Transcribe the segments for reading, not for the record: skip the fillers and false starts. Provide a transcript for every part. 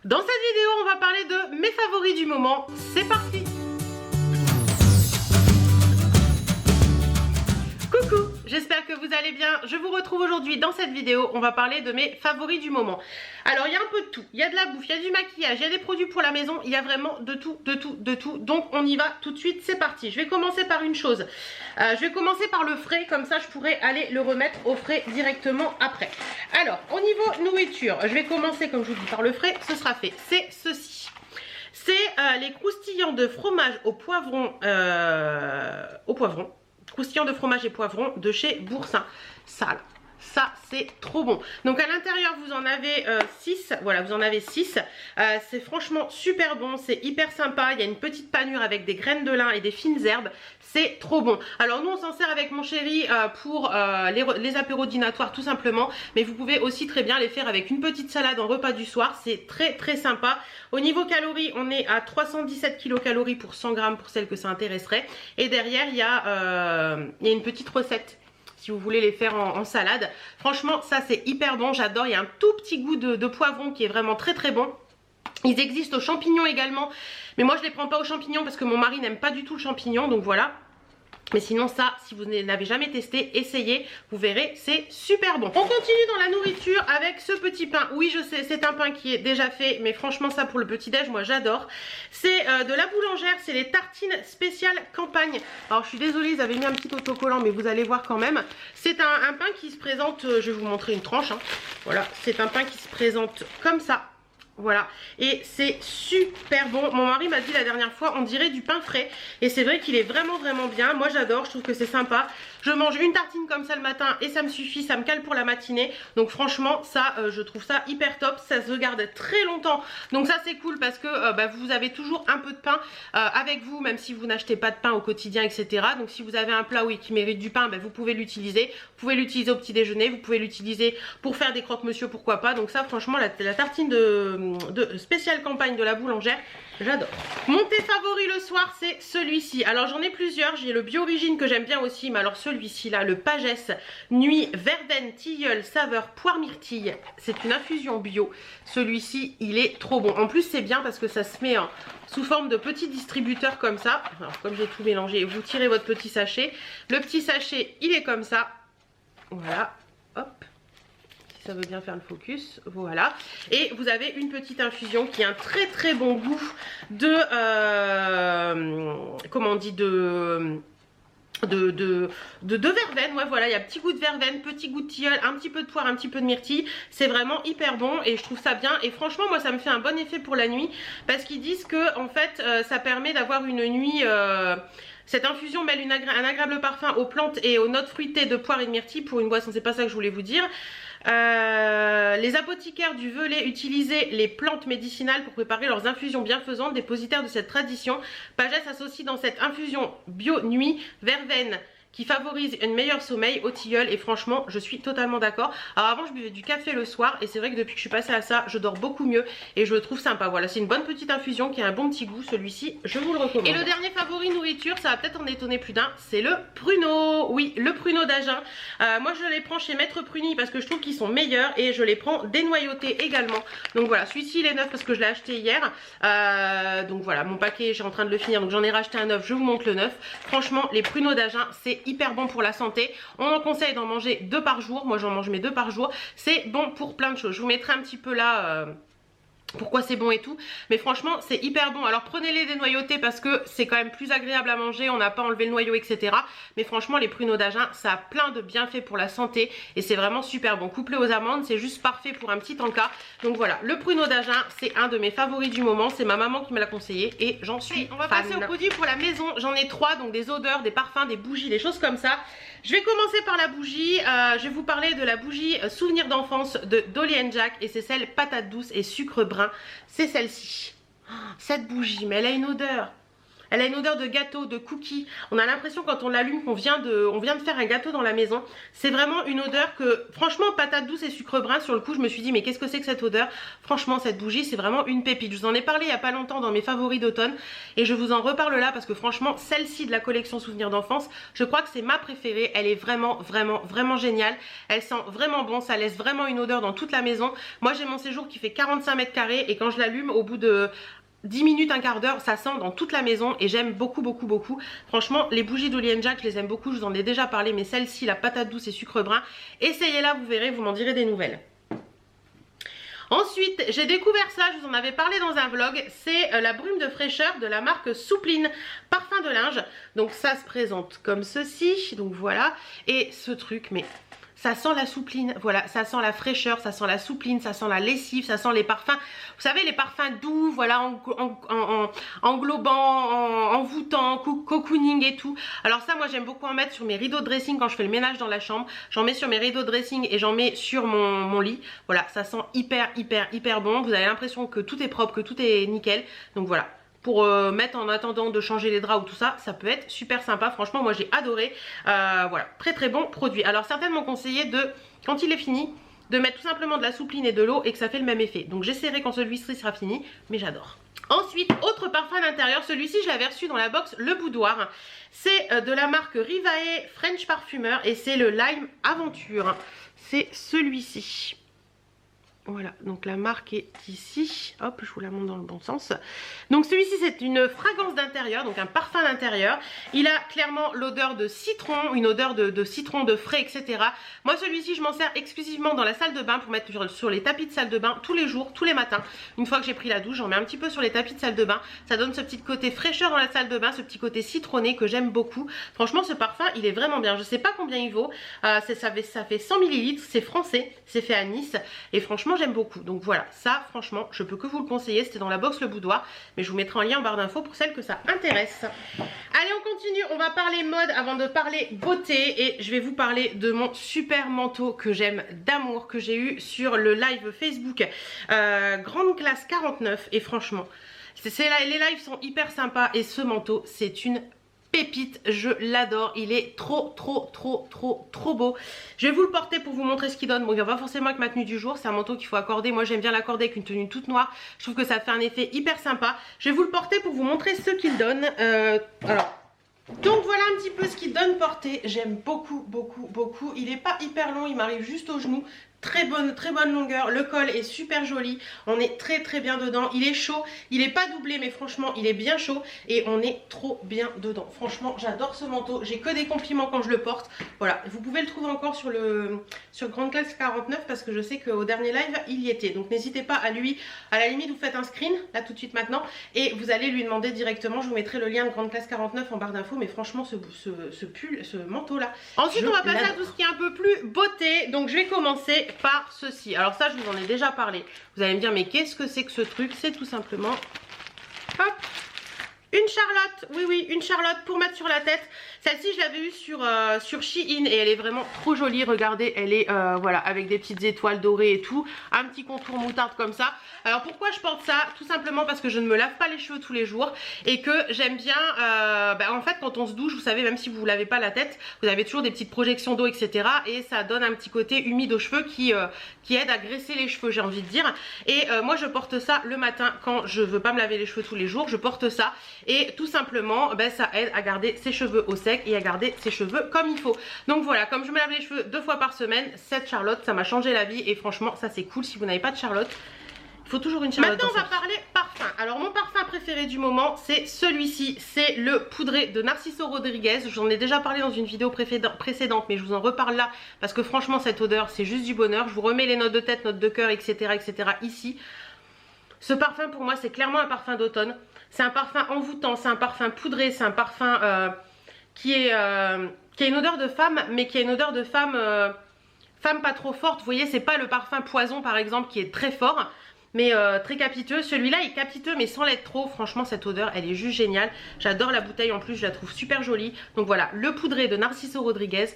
Dans cette vidéo, on va parler de mes favoris du moment. C'est parti! Coucou, j'espère que vous allez bien. Je vous retrouve aujourd'hui dans cette vidéo. On va parler de mes favoris du moment. Alors, il y a un peu de tout. Il y a de la bouffe, il y a du maquillage, il y a des produits pour la maison. Il y a vraiment de tout, de tout, de tout. Donc, on y va tout de suite. C'est parti. Je vais commencer par une chose. Je vais commencer par le frais. Comme ça, je pourrai aller le remettre au frais directement après. Alors, au niveau nourriture, je vais commencer, comme je vous dis, par le frais. Ce sera fait. C'est ceci. C'est les croustillants de fromage au poivron. Croustillant de fromage et poivron de chez Boursin. Ça c'est trop bon. Donc à l'intérieur vous en avez 6. Voilà, vous en avez 6. C'est franchement super bon. C'est hyper sympa. Il y a une petite panure avec des graines de lin et des fines herbes. C'est trop bon. Alors nous on s'en sert avec mon chéri pour les apéros dînatoires tout simplement. Mais vous pouvez aussi très bien les faire avec une petite salade en repas du soir. C'est très sympa. Au niveau calories, on est à 317 kilocalories pour 100 grammes pour celles que ça intéresserait. Et derrière il y a une petite recette si vous voulez les faire en salade. Franchement ça c'est hyper bon, j'adore. Il y a un tout petit goût de poivron qui est vraiment très bon. Ils existent aux champignons également, mais moi je les prends pas aux champignons parce que mon mari n'aime pas du tout le champignon, donc voilà. Mais sinon ça, si vous n'avez jamais testé, essayez, vous verrez, c'est super bon. On continue dans la nourriture avec ce petit pain. Oui je sais, c'est un pain qui est déjà fait, mais franchement ça pour le petit déj, moi j'adore. C'est de la boulangère, c'est les tartines spéciales campagne. Alors je suis désolée, ils avaient mis un petit autocollant, mais vous allez voir quand même. C'est un pain qui se présente, je vais vous montrer une tranche, hein. Voilà, c'est un pain qui se présente comme ça. Voilà, et c'est super bon. Mon mari m'a dit la dernière fois, on dirait du pain frais. Et c'est vrai qu'il est vraiment bien. Moi j'adore, je trouve que c'est sympa. Je mange une tartine comme ça le matin et ça me suffit, ça me cale pour la matinée. Donc franchement ça, je trouve ça hyper top. Ça se garde très longtemps. Donc ça c'est cool parce que vous avez toujours un peu de pain avec vous, même si vous n'achetez pas de pain au quotidien, etc. Donc si vous avez un plat qui mérite du pain, vous pouvez l'utiliser. Vous pouvez l'utiliser au petit déjeuner, vous pouvez l'utiliser pour faire des croque-monsieur, pourquoi pas. Donc ça franchement la tartine de spéciale campagne de la boulangère, j'adore. Mon thé favori le soir c'est celui-ci. Alors j'en ai plusieurs, j'ai le Bio Origine que j'aime bien aussi, mais alors celui-ci là, le Pagès Nuit Verveine Tilleul saveur poire myrtille, c'est une infusion bio. Celui-ci il est trop bon. En plus c'est bien parce que ça se met sous forme de petit distributeur comme ça. Alors comme j'ai tout mélangé, vous tirez votre petit sachet. Le petit sachet il est comme ça. Voilà, hop. Ça veut bien faire le focus, voilà. Et vous avez une petite infusion qui a un très bon goût de comment on dit, de verveine. Ouais voilà, il y a petit goût de verveine, petit goût de tilleul, un petit peu de poire, un petit peu de myrtille. C'est vraiment hyper bon et je trouve ça bien. Et franchement moi ça me fait un bon effet pour la nuit, parce qu'ils disent que en fait ça permet d'avoir une nuit cette infusion mêle un agréable parfum aux plantes et aux notes fruitées de poire et de myrtille pour une boisson. C'est pas ça que je voulais vous dire. Les apothicaires du Velay utilisaient les plantes médicinales pour préparer leurs infusions bienfaisantes. Dépositaires de cette tradition, Pagès associe dans cette infusion bio nuit verveine qui favorise un meilleur sommeil au tilleul, et franchement je suis totalement d'accord. Alors avant je buvais du café le soir et c'est vrai que depuis que je suis passée à ça je dors beaucoup mieux et je le trouve sympa. Voilà, c'est une bonne petite infusion qui a un bon petit goût, celui-ci je vous le recommande. Et le dernier favori nourriture, ça va peut-être en étonner plus d'un, c'est le pruneau. Oui, le pruneau d'Agen. Moi je les prends chez Maître Pruny parce que je trouve qu'ils sont meilleurs et je les prends dénoyautés également. Donc voilà, celui-ci il est neuf parce que je l'ai acheté hier. Donc voilà, mon paquet j'ai en train de le finir, donc j'en ai racheté un neuf, je vous montre le neuf. Franchement les pruneaux d'Agen c'est hyper bon pour la santé. On en conseille d'en manger 2 par jour. Moi j'en mange mes 2 par jour. C'est bon pour plein de choses. Je vous mettrai un petit peu là pourquoi c'est bon et tout, mais franchement c'est hyper bon. Alors prenez-les dénoyautés parce que c'est quand même plus agréable à manger, on n'a pas enlevé le noyau, etc. Mais franchement les pruneaux d'Agen ça a plein de bienfaits pour la santé et c'est vraiment super bon. Couplé aux amandes c'est juste parfait pour un petit encas. Donc voilà, le pruneau d'Agen c'est un de mes favoris du moment, c'est ma maman qui me l'a conseillé et j'en suis On va passer aux produits pour la maison. J'en ai 3, donc des odeurs, des parfums, des bougies, des choses comme ça. Je vais commencer par la bougie. Je vais vous parler de la bougie souvenir d'enfance de Dolly & Jack et c'est celle patate douce et sucre brun. C'est celle-ci. Cette bougie, mais elle a une odeur. Elle a une odeur de gâteau, de cookie. On a l'impression quand on l'allume qu'on vient de faire un gâteau dans la maison. C'est vraiment une odeur que, franchement, patate douce et sucre brun, sur le coup, je me suis dit, mais qu'est-ce que c'est que cette odeur? Franchement, cette bougie, c'est vraiment une pépite. Je vous en ai parlé il n'y a pas longtemps dans mes favoris d'automne. Et je vous en reparle là parce que franchement, celle-ci de la collection Souvenirs d'enfance, je crois que c'est ma préférée. Elle est vraiment, vraiment, vraiment géniale. Elle sent vraiment bon. Ça laisse vraiment une odeur dans toute la maison. Moi, j'ai mon séjour qui fait 45 mètres carrés et quand je l'allume, au bout de 10 minutes, un quart d'heure, ça sent dans toute la maison et j'aime beaucoup, beaucoup, beaucoup. Franchement, les bougies d'Oli & Jack, je les aime beaucoup. Je vous en ai déjà parlé, mais celle-ci, la patate douce et sucre brun, essayez-la, vous verrez, vous m'en direz des nouvelles. Ensuite, j'ai découvert ça, je vous en avais parlé dans un vlog, c'est la brume de fraîcheur de la marque Soupline, parfum de linge. Donc ça se présente comme ceci, donc voilà. Et ce truc, mais ça sent la soupline, voilà, ça sent la fraîcheur, ça sent la soupline, ça sent la lessive, ça sent les parfums, vous savez, les parfums doux, voilà, englobant, envoûtant, cocooning et tout. Alors ça, moi, j'aime beaucoup en mettre sur mes rideaux de dressing quand je fais le ménage dans la chambre. J'en mets sur mes rideaux de dressing et j'en mets sur mon lit. Voilà, ça sent hyper, hyper, hyper bon. Vous avez l'impression que tout est propre, que tout est nickel. Donc voilà. Pour mettre en attendant de changer les draps ou tout ça, ça peut être super sympa. Franchement, moi j'ai adoré. Voilà, très très bon produit. Alors certains m'ont conseillé de, quand il est fini, de mettre tout simplement de la soupline et de l'eau et que ça fait le même effet. Donc j'essaierai quand celui-ci sera fini, mais j'adore. Ensuite, autre parfum d'intérieur, celui-ci je l'avais reçu dans la box Le Boudoir. C'est de la marque Rivae French Parfumeur et c'est le Lime Aventure. C'est celui-ci. Voilà, donc la marque est ici. Hop, je vous la montre dans le bon sens. Donc celui-ci, c'est une fragrance d'intérieur, donc un parfum d'intérieur. Il a clairement l'odeur de citron, une odeur de citron, de frais, etc. Moi, celui-ci, je m'en sers exclusivement dans la salle de bain pour mettre sur les tapis de salle de bain tous les jours, tous les matins. Une fois que j'ai pris la douche, j'en mets un petit peu sur les tapis de salle de bain. Ça donne ce petit côté fraîcheur dans la salle de bain, ce petit côté citronné que j'aime beaucoup. Franchement, ce parfum, il est vraiment bien. Je sais pas combien il vaut. Ça fait 100 ml, c'est français, c'est fait à Nice. Et franchement, j'aime beaucoup. Donc voilà, ça franchement je peux que vous le conseiller. C'était dans la box Le Boudoir, mais je vous mettrai en lien en barre d'infos pour celles que ça intéresse. Allez, on continue, on va parler mode avant de parler beauté et je vais vous parler de mon super manteau que j'aime d'amour, que j'ai eu sur le live Facebook Grande Classe 49 et franchement les lives sont hyper sympas et ce manteau c'est une pépite, je l'adore, il est trop beau. Je vais vous le porter pour vous montrer ce qu'il donne. Bon, il va pas forcément avec ma tenue du jour, c'est un manteau qu'il faut accorder. Moi j'aime bien l'accorder avec une tenue toute noire, je trouve que ça fait un effet hyper sympa. Je vais vous le porter pour vous montrer ce qu'il donne. Donc voilà un petit peu ce qu'il donne porté. J'aime beaucoup. Il est pas hyper long, il m'arrive juste au genou. Très bonne longueur, le col est super joli, on est très bien dedans, il est chaud, il est pas doublé mais franchement il est bien chaud et on est trop bien dedans. Franchement j'adore ce manteau, j'ai que des compliments quand je le porte. Voilà, vous pouvez le trouver encore sur Grande Classe 49 parce que je sais qu'au dernier live il y était, donc n'hésitez pas à la limite vous faites un screen là tout de suite maintenant et vous allez lui demander directement. Je vous mettrai le lien de Grande Classe 49 en barre d'infos, mais franchement ce manteau là. Ensuite on va passer à tout ce qui est un peu plus beauté, donc je vais commencer par ceci. Alors ça je vous en ai déjà parlé, vous allez me dire mais qu'est-ce que c'est que ce truc? C'est tout simplement hop, une Charlotte, oui une Charlotte pour mettre sur la tête. Celle-ci je l'avais eue sur Shein et elle est vraiment trop jolie, regardez, elle est voilà avec des petites étoiles dorées et tout, un petit contour moutarde comme ça. Alors pourquoi je porte ça? Tout simplement parce que je ne me lave pas les cheveux tous les jours et que j'aime bien, en fait quand on se douche, vous savez, même si vous ne lavez pas la tête, vous avez toujours des petites projections d'eau, etc. et ça donne un petit côté humide aux cheveux qui aide à graisser les cheveux, j'ai envie de dire. Et moi je porte ça le matin quand je veux pas me laver les cheveux tous les jours, je porte ça et tout simplement ça aide à garder ses cheveux au sec et à garder ses cheveux comme il faut. Donc voilà, comme je me lave les cheveux 2 fois par semaine, cette Charlotte ça m'a changé la vie et franchement ça c'est cool. Si vous n'avez pas de Charlotte, il faut toujours une Charlotte. Maintenant on va parler parfum. Alors mon parfum préféré du moment c'est celui-ci, c'est le poudré de Narciso Rodriguez. J'en ai déjà parlé dans une vidéo précédente mais je vous en reparle là parce que franchement cette odeur c'est juste du bonheur. Je vous remets les notes de tête, notes de cœur, etc ici. Ce parfum pour moi c'est clairement un parfum d'automne. C'est un parfum envoûtant, c'est un parfum poudré, c'est un parfum qui a une odeur de femme, mais qui a une odeur de femme, femme pas trop forte. Vous voyez, c'est pas le parfum poison par exemple qui est très fort, mais très capiteux. Celui-là est capiteux mais sans l'être trop. Franchement cette odeur elle est juste géniale. J'adore la bouteille en plus, je la trouve super jolie. Donc voilà, le poudré de Narciso Rodriguez.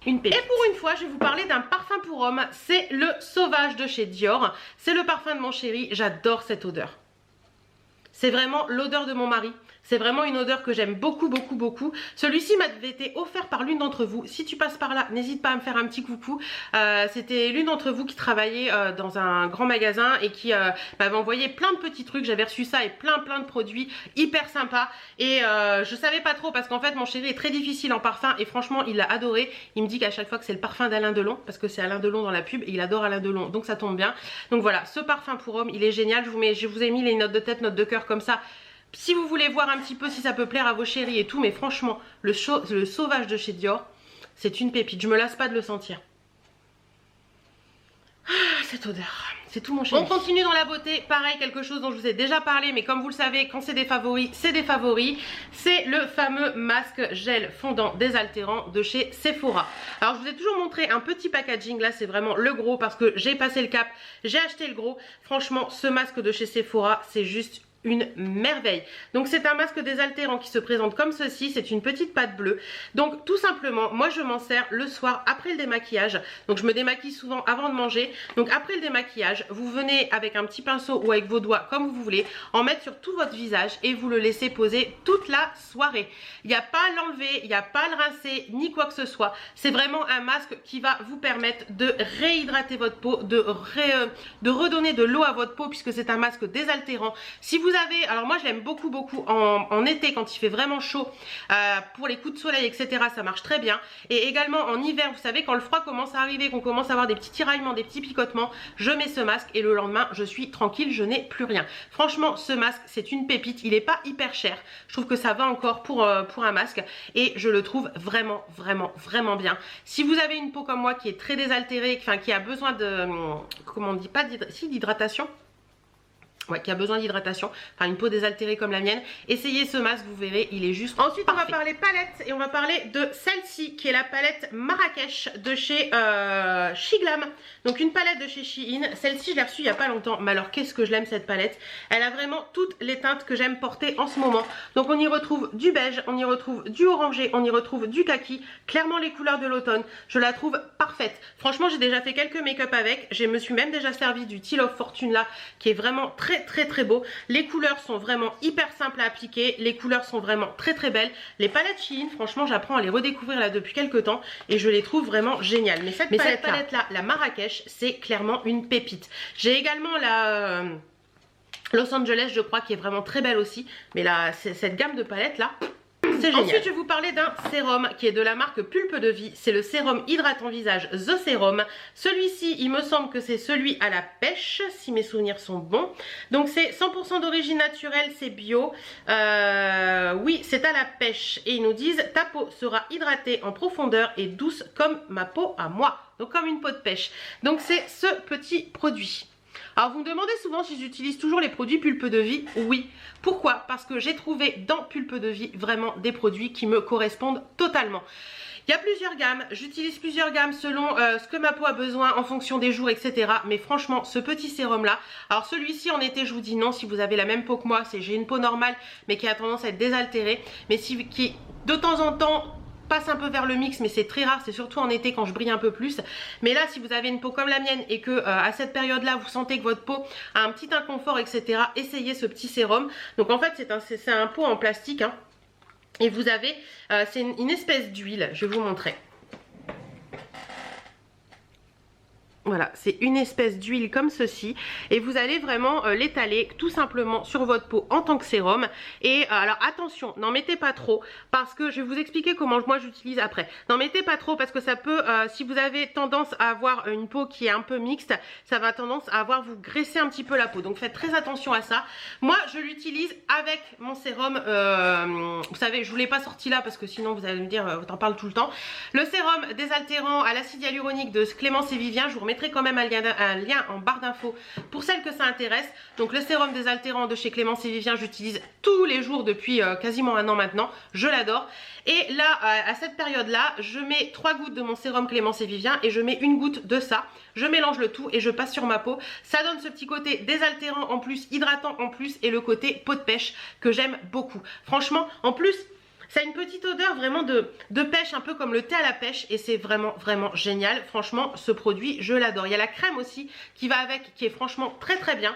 Une pépite. Et pour une fois je vais vous parler d'un parfum pour homme. C'est le Sauvage de chez Dior. C'est le parfum de mon chéri, j'adore cette odeur. c'est vraiment l'odeur de mon mari. C'est vraiment une odeur que j'aime beaucoup, beaucoup, beaucoup. Celui-ci m'avait été offert par l'une d'entre vous. Si tu passes par là, n'hésite pas à me faire un petit coucou. C'était l'une d'entre vous qui travaillait dans un grand magasin et qui m'avait envoyé plein de petits trucs. J'avais reçu ça et plein de produits hyper sympas. Et je savais pas trop parce qu'en fait, mon chéri est très difficile en parfum et franchement, il l'a adoré. Il me dit qu'à chaque fois que c'est le parfum d'Alain Delon, parce que c'est Alain Delon dans la pub et il adore Alain Delon, donc ça tombe bien. Donc voilà, ce parfum pour homme, il est génial. Je vous ai mis les notes de tête, notes de cœur comme ça. Si vous voulez voir un petit peu si ça peut plaire à vos chéris et tout, mais franchement, le sauvage de chez Dior, c'est une pépite. Je me lasse pas de le sentir. Ah, cette odeur, c'est tout mon chéri. On continue dans la beauté, pareil, quelque chose dont je vous ai déjà parlé, mais comme vous le savez, quand c'est des favoris, c'est des favoris. C'est le fameux masque gel fondant désaltérant de chez Sephora. Alors je vous ai toujours montré un petit packaging, là c'est vraiment le gros parce que j'ai passé le cap, j'ai acheté le gros. Franchement, ce masque de chez Sephora, c'est juste une merveille. Donc c'est un masque désaltérant qui se présente comme ceci, c'est une petite pâte bleue. Donc tout simplement, moi je m'en sers le soir après le démaquillage. Donc je me démaquille souvent avant de manger. Donc après le démaquillage, vous venez avec un petit pinceau ou avec vos doigts comme vous voulez, en mettre sur tout votre visage et vous le laissez poser toute la soirée. Il n'y a pas à l'enlever, il n'y a pas à le rincer, ni quoi que ce soit. C'est vraiment un masque qui va vous permettre de réhydrater votre peau, de redonner de l'eau à votre peau puisque c'est un masque désaltérant. Si vous avez, alors moi je l'aime beaucoup en été quand il fait vraiment chaud, pour les coups de soleil etc, ça marche très bien. Et également en hiver, vous savez quand le froid commence à arriver, qu'on commence à avoir des petits tiraillements, des petits picotements, je mets ce masque et le lendemain je suis tranquille, je n'ai plus rien. Franchement ce masque c'est une pépite, il n'est pas hyper cher, je trouve que ça va encore pour un masque et je le trouve vraiment bien. Si vous avez une peau comme moi qui est très désaltérée, enfin qui a besoin de, comment on dit, pas d'hydratation, ouais, qui a besoin d'hydratation, enfin une peau désaltérée comme la mienne, essayez ce masque, vous verrez, il est juste ensuite parfait. On va parler palette et on va parler de celle-ci qui est la palette Marrakech de chez Shiglam. Donc une palette de chez Shein, celle-ci je l'ai reçue il n'y a pas longtemps, mais alors qu'est-ce que je l'aime cette palette. Elle a vraiment toutes les teintes que j'aime porter en ce moment. Donc on y retrouve du beige, on y retrouve du orangé, on y retrouve du kaki, clairement les couleurs de l'automne, je la trouve parfaite. Franchement j'ai déjà fait quelques make-up avec, je me suis même déjà servi du Teal of Fortune là, qui est vraiment très beau. Les couleurs sont vraiment hyper simples à appliquer, les couleurs sont vraiment très belles. Les palettes Shein, franchement j'apprends à les redécouvrir là depuis quelques temps et je les trouve vraiment géniales. Mais cette palette là, la Marrakech, c'est clairement une pépite. J'ai également la Los Angeles je crois qui est vraiment très belle aussi, mais là cette gamme de palettes là, c'est génial. Ensuite je vais vous parler d'un sérum qui est de la marque Pulpe de Vie. C'est le sérum hydratant visage The Serum. Celui-ci il me semble que c'est celui à la pêche si mes souvenirs sont bons. Donc c'est 100% d'origine naturelle, c'est bio. Oui c'est à la pêche et ils nous disent ta peau sera hydratée en profondeur et douce comme ma peau à moi. Donc comme une peau de pêche. Donc c'est ce petit produit. Alors vous me demandez souvent si j'utilise toujours les produits Pulpe de Vie. Oui. Pourquoi? Parce que j'ai trouvé dans Pulpe de Vie vraiment des produits qui me correspondent totalement. Il y a plusieurs gammes, j'utilise plusieurs gammes selon ce que ma peau a besoin en fonction des jours etc. Mais franchement ce petit sérum là, alors celui-ci en été je vous dis non si vous avez la même peau que moi, j'ai une peau normale mais qui a tendance à être désaltérée. Mais qui de temps en temps passe un peu vers le mix, mais c'est très rare, c'est surtout en été quand je brille un peu plus. Mais là si vous avez une peau comme la mienne et que à cette période là vous sentez que votre peau a un petit inconfort etc, essayez ce petit sérum. Donc en fait c'est un pot en plastique hein. Et vous avez c'est une espèce d'huile, je vais vous montrer. Voilà, c'est une espèce d'huile comme ceci et vous allez vraiment l'étaler tout simplement sur votre peau en tant que sérum. Et alors attention, n'en mettez pas trop parce que je vais vous expliquer comment moi j'utilise après. N'en mettez pas trop parce que ça peut, si vous avez tendance à avoir une peau qui est un peu mixte, ça va tendance à vous graisser un petit peu la peau. Donc faites très attention à ça. Moi je l'utilise avec mon sérum, vous savez je vous l'ai pas sorti là parce que sinon vous allez me dire t'en parles tout le temps. Le sérum désaltérant à l'acide hyaluronique de Clémence et Vivien, je vous remettrai quand même un lien en barre d'infos pour celles que ça intéresse. Donc le sérum désaltérant de chez Clémence et Vivien, j'utilise tous les jours depuis quasiment un an maintenant, je l'adore. Et là à cette période là je mets 3 gouttes de mon sérum Clémence et Vivien et je mets une goutte de ça, je mélange le tout et je passe sur ma peau. Ça donne ce petit côté désaltérant en plus, hydratant en plus et le côté peau de pêche que j'aime beaucoup. Franchement en plus ça a une petite odeur vraiment de pêche, un peu comme le thé à la pêche et c'est vraiment génial. Franchement ce produit je l'adore. Il y a la crème aussi qui va avec, qui est franchement très bien.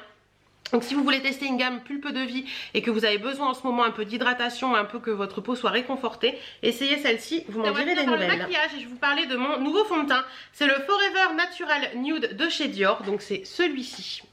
Donc si vous voulez tester une gamme pulpe de vie et que vous avez besoin en ce moment un peu d'hydratation, un peu que votre peau soit réconfortée, essayez celle-ci, vous m'en direz des nouvelles. Le maquillage, et je vais vous parler de mon nouveau fond de teint. C'est le Forever Natural Nude de chez Dior, donc c'est celui-ci.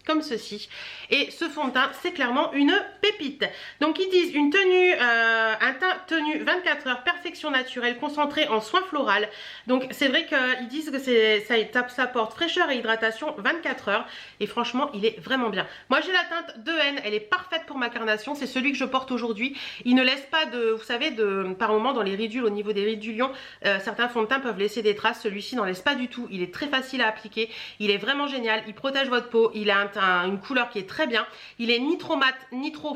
Comme ceci, et ce fond de teint c'est clairement une pépite. Donc ils disent une tenue, un teint tenu 24 heures, perfection naturelle, concentré en soins floral. Donc c'est vrai qu'ils disent que ça apporte fraîcheur et hydratation 24 heures, et franchement il est vraiment bien. Moi j'ai la teinte 2N, elle est parfaite pour ma carnation, c'est celui que je porte aujourd'hui. Il ne laisse pas de, vous savez, par moment dans les ridules, au niveau des ridulions, certains fonds de teint peuvent laisser des traces, celui-ci n'en laisse pas du tout, il est très facile à appliquer, il est vraiment génial, il protège votre peau, il a une couleur qui est très bien, il est ni trop mat, ni trop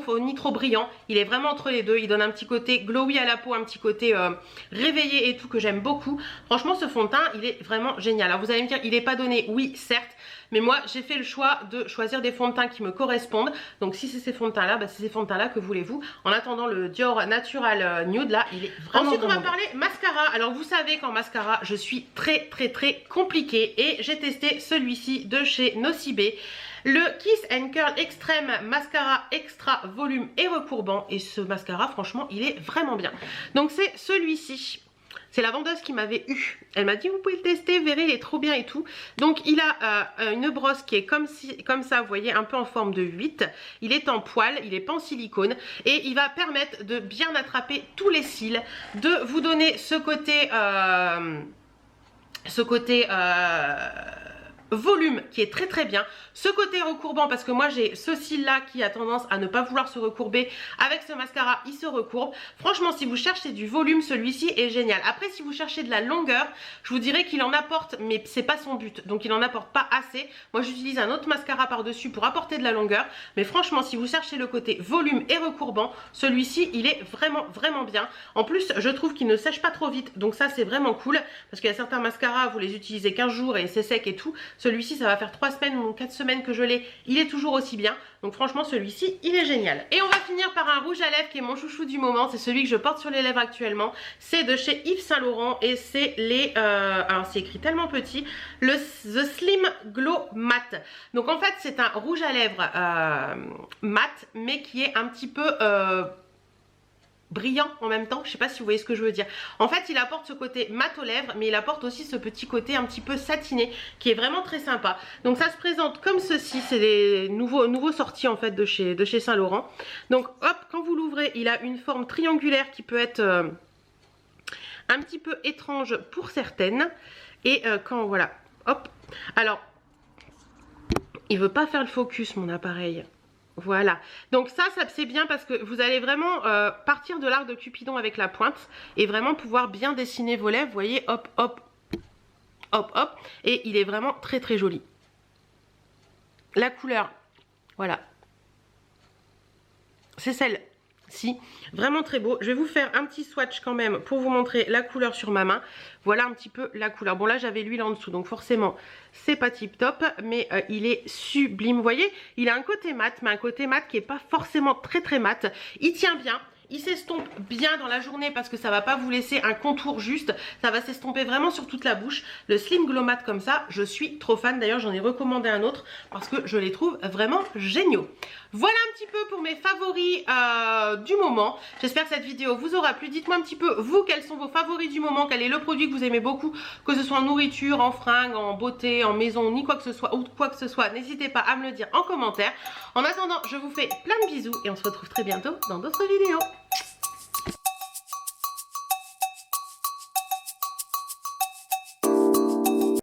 brillant, il est vraiment entre les deux, il donne un petit côté glowy à la peau, un petit côté réveillé et tout que j'aime beaucoup. Franchement ce fond de teint il est vraiment génial. Alors vous allez me dire il n'est pas donné, oui certes, mais moi j'ai fait le choix de choisir des fonds de teint qui me correspondent. Donc si c'est ces fonds de teint là, bah, c'est ces fonds de teint là que voulez-vous. En attendant le Dior Natural Nude là, il est vraiment Ensuite on va parler mascara. Alors vous savez qu'en mascara je suis très compliquée, et j'ai testé celui-ci de chez Nocibé, le Kiss and Curl Extreme Mascara Extra Volume et Recourbant. Et ce mascara franchement il est vraiment bien. Donc c'est celui-ci. C'est la vendeuse qui m'avait eu. Elle m'a dit vous pouvez le tester, verrez il est trop bien et tout. Donc il a une brosse qui est comme ça, vous voyez, un peu en forme de 8. Il est en poil, il n'est pas en silicone. Et il va permettre de bien attraper tous les cils, de vous donner ce côté volume qui est très bien, ce côté recourbant parce que moi j'ai ce cil là qui a tendance à ne pas vouloir se recourber. Avec ce mascara il se recourbe. Franchement si vous cherchez du volume, celui-ci est génial. Après si vous cherchez de la longueur, je vous dirais qu'il en apporte, mais c'est pas son but, donc il en apporte pas assez. Moi j'utilise un autre mascara par dessus pour apporter de la longueur, mais franchement si vous cherchez le côté volume et recourbant, celui-ci il est vraiment bien. En plus je trouve qu'il ne sèche pas trop vite, donc ça c'est vraiment cool, parce qu'il y a certains mascaras vous les utilisez 15 jours et c'est sec et tout. Celui-ci ça va faire 3 semaines ou 4 semaines que je l'ai, il est toujours aussi bien. Donc franchement celui-ci il est génial. Et on va finir par un rouge à lèvres qui est mon chouchou du moment, c'est celui que je porte sur les lèvres actuellement. C'est de chez Yves Saint Laurent et c'est les alors c'est écrit tellement petit, le The Slim Glow Matte. Donc en fait c'est un rouge à lèvres mat, mais qui est un petit peu brillant en même temps, je sais pas si vous voyez ce que je veux dire. En fait il apporte ce côté mat aux lèvres, mais il apporte aussi ce petit côté un petit peu satiné qui est vraiment très sympa. Donc ça se présente comme ceci, c'est les nouveaux sortis en fait de chez Saint Laurent. Donc hop, quand vous l'ouvrez il a une forme triangulaire qui peut être un petit peu étrange pour certaines. Et quand voilà, hop, alors il veut pas faire le focus mon appareil. Voilà, donc ça c'est bien parce que vous allez vraiment partir de l'arc de Cupidon avec la pointe et vraiment pouvoir bien dessiner vos lèvres, vous voyez, hop, hop, hop, hop, et il est vraiment très joli. La couleur, voilà, c'est celle-ci, vraiment très beau. Je vais vous faire un petit swatch quand même pour vous montrer la couleur sur ma main. Voilà un petit peu la couleur. Bon là j'avais l'huile en dessous donc forcément c'est pas tip top, mais il est sublime. Vous voyez il a un côté mat, mais un côté mat qui est pas forcément très mat. Il tient bien. Il s'estompe bien dans la journée parce que ça va pas vous laisser un contour juste, ça va s'estomper vraiment sur toute la bouche. Le Slim Glow Matte comme ça, je suis trop fan. D'ailleurs j'en ai recommandé un autre parce que je les trouve vraiment géniaux. Voilà un petit peu pour mes favoris du moment. J'espère que cette vidéo vous aura plu. Dites-moi un petit peu vous quels sont vos favoris du moment, quel est le produit que vous aimez beaucoup, que ce soit en nourriture, en fringues, en beauté, en maison, ni quoi que ce soit ou quoi que ce soit. N'hésitez pas à me le dire en commentaire. En attendant je vous fais plein de bisous et on se retrouve très bientôt dans d'autres vidéos.